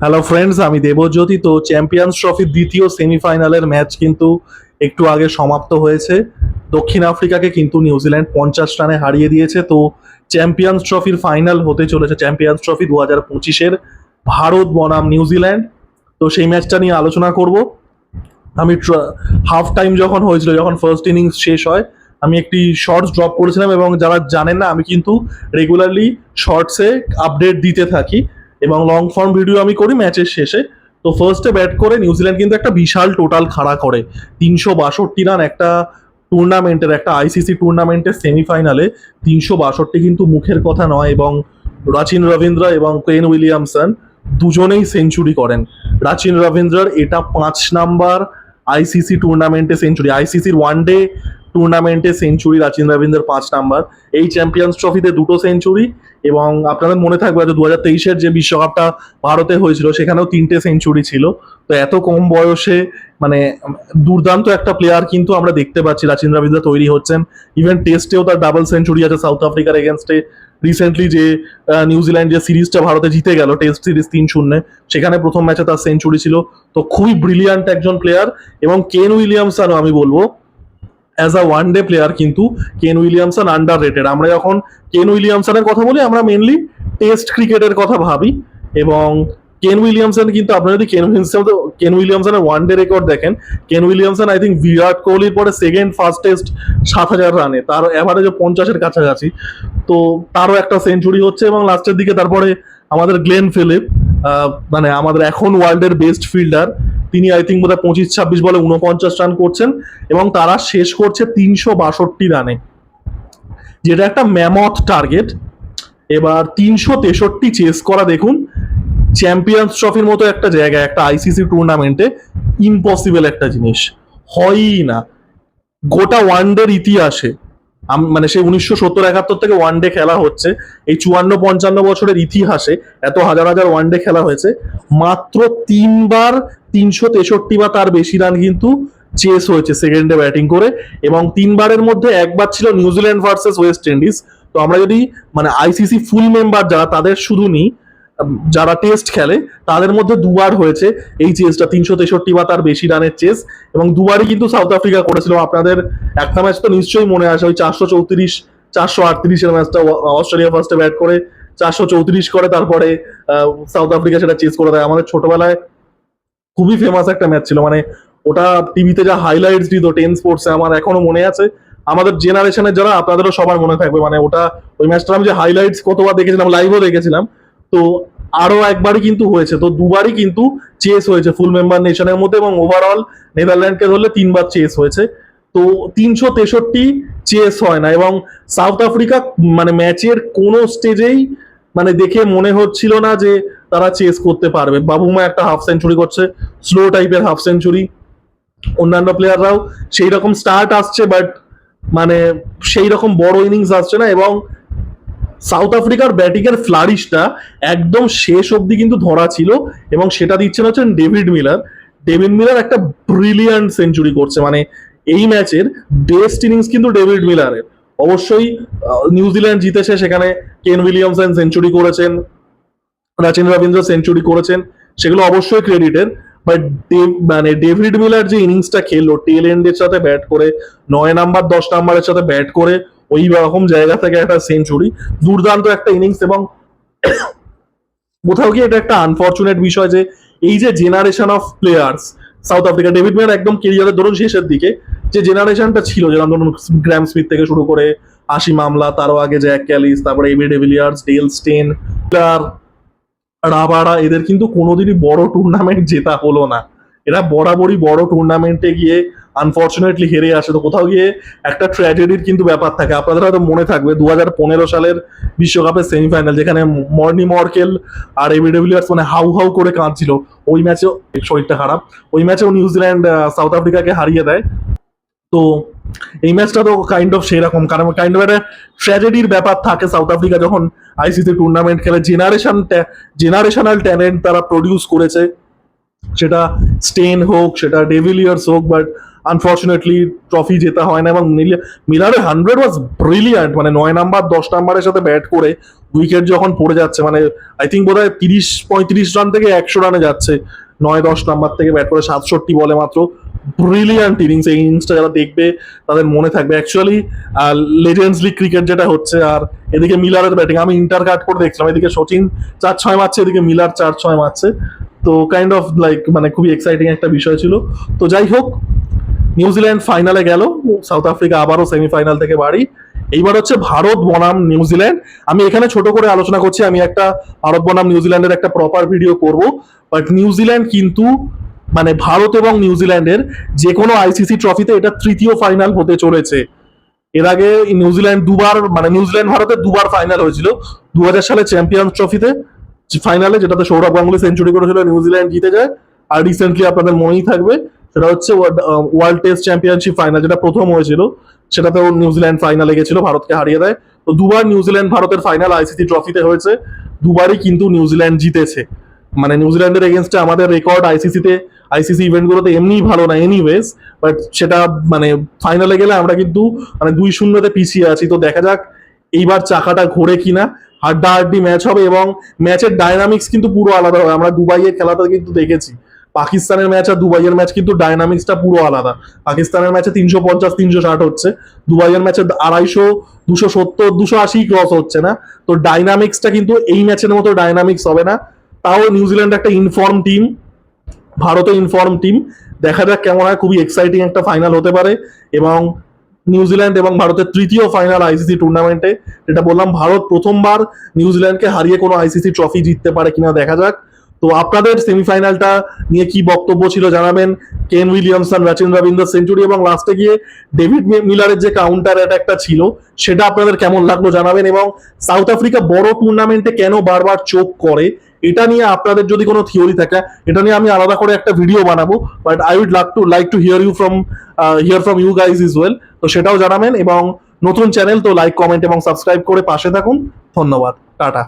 Hello friends, আমি দেবজ্যোতি। তো champions ট্রফির দ্বিতীয় সেমিফাইনালের ম্যাচ কিন্তু একটু আগে সমাপ্ত হয়েছে। দক্ষিণ আফ্রিকাকে কিন্তু নিউজিল্যান্ড 50 রানে হারিয়ে দিয়েছে। তো চ্যাম্পিয়ন্স ট্রফির ফাইনাল হতে চলেছে, চ্যাম্পিয়ন্স ট্রফি 2025-এর, ভারত বনাম নিউজিল্যান্ড। তো সেই ম্যাচটা নিয়ে আলোচনা করব। আমি হাফ টাইম যখন হয়েছিল, যখন ফার্স্ট ইনিংস শেষ হয়, আমি একটি শর্টস ড্রপ করেছিলাম, এবং যারা জানেন না, আমি কিন্তু রেগুলারলি শর্টসে আপডেট দিতে থাকি এবং লং ফর্ম ভিডিও আমি করি ম্যাচের শেষে। তো ফার্স্টে ব্যাট করে নিউজিল্যান্ড কিন্তু একটা বিশাল টোটাল খাড়া করে, 362 রান। একটা টুর্নামেন্টের, একটা আইসিসি টুর্নামেন্টের সেমিফাইনালে 362 কিন্তু মুখের কথা নয়। এবং রাচিন রবীন্দ্র এবং কেন উইলিয়ামসন দুজনেই সেঞ্চুরি করেন। রাচিন রবীন্দ্রর এটা 5 নাম্বার আইসিসি টুর্নামেন্টে সেঞ্চুরি, আইসিসির ওয়ানডে টুর্নামেন্টে সেঞ্চুরি রাচিন রবীন্দ্রর 5 নাম্বার। এই চ্যাম্পিয়ন্স ট্রফিতে 2টো সেঞ্চুরি, এবং আপনাদের মনে থাকবে হয়তো 2023-এর যে বিশ্বকাপটা ভারতে হয়েছিল সেখানেও 3টে সেঞ্চুরি ছিল। তো এত কম বয়সে মানে দুর্দান্ত একটা প্লেয়ার কিন্তু আমরা দেখতে পাচ্ছি রাচিন রবীন্দ্র তৈরি হচ্ছেন। ইভেন টেস্টেও তার ডাবল সেঞ্চুরি আছে সাউথ আফ্রিকার এগেনস্টে। রিসেন্টলি যে নিউজিল্যান্ড যে সিরিজটা ভারতে জিতে গেল, টেস্ট সিরিজ 3-0, সেখানে প্রথম ম্যাচে তার সেঞ্চুরি ছিল। তো খুবই ব্রিলিয়ান্ট একজন প্লেয়ার। এবং কেন উইলিয়ামসনও আমি বলবো as a one day player কিন্তু কেন উইলিয়ামসন আন্ডার রেটেড। আমরা যখন কেন উইলিয়ামসনের কথা বলি, আমরা মেনলি টেস্ট ক্রিকেটের কথা ভাবি। এবং কেন উইলিয়ামসন কিন্তু, আপনারা যদি কেন উইলিয়ামসনের ওয়ান ডে রেকর্ড দেখেন, কেন উইলিয়ামসন আই থিঙ্ক বিরাট কোহলির পরে সেকেন্ড ফাস্টেস্ট 7,000 রানে, তার অ্যাভারেজও 50-এর কাছাকাছি। তো তারও একটা সেঞ্চুরি হচ্ছে, এবং লাস্টের দিকে তারপরে আমাদের গ্লেন ফিলিপ, মানে আমাদের এখন ওয়ার্ল্ডের বেস্ট ফিল্ডার, তিনি আই থিঙ্ক বোধহয় 25-26 বলে 49 রান করছেন, এবং তারা শেষ করছে 362 রানে, যেটা একটা ম্যামথ টার্গেট। এবার 363 চেস করা, দেখুন, চ্যাম্পিয়ন্স ট্রফির মতো একটা জায়গায়, একটা আইসিসি টুর্নামেন্টে ইম্পসিবল একটা জিনিস, হয়ই না গোটা ওয়ানডের ইতিহাসে। মানে সেই 1970-71 থেকে ওয়ানডে খেলা হচ্ছে, এই 54-55 বছরের ইতিহাসে এত হাজার হাজার ওয়ানডে খেলা হয়েছে, মাত্র 3বার 363 বা তার বেশি রান কিন্তু চেস হয়েছে সেকেন্ডে ব্যাটিং করে। এবং 3বারের মধ্যে একবার ছিল নিউজিল্যান্ড ভার্সেস ওয়েস্ট ইন্ডিজ। তো আমরা যদি মানে আইসিসি ফুল মেম্বার যারা, তাদের শুধু নিই, যারা টেস্ট খেলে, তাদের মধ্যে 2বার হয়েছে এই চেসটা, 363 বা তার বেশি রানের চেস। এবং 2বারই কিন্তু সাউথ আফ্রিকা করেছিল। আপনাদের একটা ম্যাচ তো নিশ্চয়ই মনে আসে, ওই 438-438-এর ম্যাচটা, অস্ট্রেলিয়া ফার্স্টে ব্যাট করে 434 করে, তারপরে সাউথ আফ্রিকা সেটা চেস করে দেয়। আমাদের ছোটবেলায় খুবই ফেমাস একটা ম্যাচ ছিল, মানে ওটা টিভিতে যা হাইলাইটস দিত 10 স্পোর্টসে, আমার এখনো মনে আছে। আমাদের জেনারেশনের যারা, আপনাদেরও সবার মনে থাকবে, মানে ওটা, ওই ম্যাচটা আমি যে হাইলাইটস কতবার দেখেছিলাম, লাইভও দেখেছিলাম। তো আরো একবারই কিন্তু হয়েছে, তো 2বারই কিন্তু চেস হয়েছে ফুল মেম্বার নেশনের মধ্যে, এবং ওভারঅল নেদারল্যান্ডকে ধরলে 3বার চেস হয়েছে। তো 363 চেস হয় না। এবং সাউথ আফ্রিকা মানে ম্যাচের কোনো স্টেজেই মানে দেখে মনে হচ্ছিল না যে তারা চেস করতে পারবে। বাবুমা একটা হাফ সেঞ্চুরি করছে, স্লো টাইপের হাফ সেঞ্চুরি। অন্যান্য প্লেয়াররাও সেই রকম স্টার্ট আসছে, বাট মানে সেই রকম বড় ইনিংস আসছে না। এবং সাউথ আফ্রিকার ব্যাটিং এর ফ্লারিশটা একদম শেষ অবধি কিন্তু ধরা ছিল, এবং সেটা দিচ্ছেন হচ্ছেন ডেভিড মিলার। ডেভিড মিলার একটা ব্রিলিয়ান্ট সেঞ্চুরি করছে, মানে এই ম্যাচের বেস্ট ইনিংস কিন্তু ডেভিড মিলারের। অবশ্যই নিউজিল্যান্ড জিতেছে, সেখানে কেন উইলিয়ামসন সেঞ্চুরি করেছেন, রাচিন রবীন্দ্র সেঞ্চুরি করেছেন, সেগুলো অবশ্যই ক্রেডিটের। বাট মানে ডেভিড মিলার যে ইনিংসটা খেললো টেল এন্ডের সাথে ব্যাট করে, 9 নাম্বার 10 নাম্বারের সাথে ব্যাট করে, ওই রকম জায়গা থেকে একটা সেঞ্চুরি, দুর্দান্ত একটা ইনিংস। এবং কোথাও গিয়ে এটা একটা আনফর্চুনেট বিষয় যে এই যে generation of players south Africa, David Miller একদম কেরিয়ারের ধরুন শেষের দিকে যে জেনারেশনটা ছিল, যেমন ধরুন গ্র্যাম স্মিথ থেকে শুরু করে আশিম আমলা, তারও আগে জ্যাক ক্যালিস, তারপরে এবি ডেভিলিয়ার্স, ডেল স্টেন, রাবাড়া, এদের কিন্তু কোনোদিনই বড় টুর্নামেন্ট জেতা হলো না। এরা বরাবরই বড় টুর্নামেন্টে গিয়ে আনফর্চুনেটলি হেরে আসে। তো কোথাও গিয়ে একটা ট্র্যাজেডির কিন্তু ব্যাপার থাকে। আপনাদের হয়তো মনে থাকবে 2015 সালের বিশ্বকাপের সেমিফাইনাল, যেখানে মর্নি মর্কেল আর এবি ডেভিলিয়ার্স মানে হাউ হাউ করে কাঁদছিল। ওই ম্যাচেও শরীরটা খারাপ, ওই ম্যাচেও নিউজিল্যান্ড সাউথ আফ্রিকাকে হারিয়ে দেয়। তো এই ম্যাচটা তো কাইন্ড অফ সেরকম, কারণ কাইন্ড অফ একটা ট্র্যাজেডির ব্যাপার থাকে সাউথ আফ্রিকা যখন আইসিসি টুর্নামেন্ট খেলে। জেনারেশনাল ট্যালেন্ট তারা প্রডিউস করেছে, সেটা স্টেন হোক, সেটা ডেভিলিয়ার্স হোক, বাট আনফর্চুনেটলি ট্রফি জেতা হয় না। এবং মিলারের 100 ওয়াজ ব্রিলিয়ান্ট, মানে 9 নাম্বার 10 নাম্বারের সাথে ব্যাট করে উইকেট যখন পড়ে যাচ্ছে, মানে আই থিঙ্ক বোধহয় 30-35 রান থেকে 100 রানে যাচ্ছে 9-10 নাম্বার থেকে ব্যাট করে 67 বলে মাত্র। ব্রিলিয়ান্ট ইনিংস, এই ইনিংসটা যারা দেখবে তাদের মনে থাকবে। অ্যাকচুয়ালি লেজেন্ডস লিগ ক্রিকেট যেটা হচ্ছে, আর এদিকে মিলারের ব্যাটিং আমি ইন্টার কাট করে দেখছিলাম, এদিকে সচিন 4-6 মারছে, এদিকে মিলার 4-6 মারছে। তো কাইন্ড অফ লাইক মানে খুবই এক্সাইটিং একটা বিষয় ছিল। তো যাই হোক, নিউজিল্যান্ড ফাইনালে গেল, সাউথ আফ্রিকা আবারও সেমিফাইনাল থেকে বাড়ি। এইবার হচ্ছে ভারত বনাম নিউজিল্যান্ড। আমি এখানে ছোট করে আলোচনা করছি, আমি একটা ভারত বনাম নিউজিল্যান্ডের একটা প্রপার ভিডিও করব। বাট নিউজিল্যান্ড কিন্তু মানে ভারত এবং নিউজিল্যান্ডের যে কোনো আইসিসি ট্রফিতে এটা তৃতীয় ফাইনাল হতে চলেছে। এর আগে নিউজিল্যান্ড দুবার, মানে নিউজিল্যান্ড ভারতের দুবার ফাইনাল হয়েছিল। 2000 সালে চ্যাম্পিয়ন্স ট্রফিতে ফাইনালে, যেটাতে সৌরভ গাঙ্গুলি সেঞ্চুরি করেছিল, নিউজিল্যান্ড জিতে যায়। আর রিসেন্টলি আপনাদের মনেই থাকবে, সেটা হচ্ছে ওয়ার্ল্ড টেস্ট চ্যাম্পিয়নশিপ ফাইনাল, যেটা প্রথম হয়েছিল, সেটাতেও নিউজিল্যান্ড ফাইনালে গেছিল, ভারতকে হারিয়ে দেয়। তো দুবার নিউজিল্যান্ড ভারতের ফাইনাল আইসিসি ট্রফিতে হয়েছে, দুবারই কিন্তু নিউজিল্যান্ড জিতেছে। মানে নিউজিল্যান্ডের এগেনস্টে আমাদের রেকর্ড আইসিসি ইভেন্টগুলোতে এমনিই ভালো না এনিওয়েজ, বাট সেটা মানে ফাইনালে গেলে আমরা কিন্তু মানে 2-0 পিছিয়ে আছি। তো দেখা যাক এইবার চাকাটা ঘোরে কিনা, হাড্ডাহাড্ডি ম্যাচ হবে এবং ম্যাচের ডায়নামিক্স কিন্তু পুরো আলাদা হবে। আমরা দুবাইয়ের খেলাটা কিন্তু দেখেছি, পাকিস্তানের ম্যাচ আর দুবাইয়ের ম্যাচ কিন্তু ডায়নামিক্সটা পুরো আলাদা। পাকিস্তানের ম্যাচে 350-360 হচ্ছে, দুবাইয়ের ম্যাচে 250, 270, 280 ক্রস হচ্ছে না। তো ডাইনামিক্সটা কিন্তু এই ম্যাচের মতো ডাইনামিক্স হবে না। তাও নিউজিল্যান্ড একটা ইনফর্ম টিম, ভারতও ইনফর্ম টিম। দেখা যাক কেমন হয়, খুবই এক্সাইটিং একটা ফাইনাল হতে পারে। এবং নিউজিল্যান্ড এবং ভারতের তৃতীয় ফাইনাল আইসিসি টুর্নামেন্টে, যেটা বললাম ভারত প্রথমবার নিউজিল্যান্ডকে হারিয়ে কোনো আইসিসি ট্রফি জিততে পারে কিনা দেখা যাক। তো আপনাদের সেমিফাইনালটা নিয়ে কি বক্তব্য ছিল জানাবেন। Kane Williamson, Rachin Rabindra century এবং লাস্টে গিয়ে ডেভিড মিলারের যে কাউন্টার অ্যাটাকটা ছিল, সেটা আপনাদের কেমন লাগলো জানাবেন। এবং সাউথ আফ্রিকা বড় টুর্নামেন্টে কেন বারবার চোখ করে, এটা নিয়ে আপনাদের যদি কোনো থিওরি থাকে, এটা নিয়ে আমি আলাদা করে একটা ভিডিও বানাবো। But I would like to hear from you guys as well. তো সেটাও জানাবেন। এবং নতুন চ্যানেল, তো লাইক, কমেন্ট এবং সাবস্ক্রাইব করে পাশে থাকুন। ধন্যবাদ, টাটা।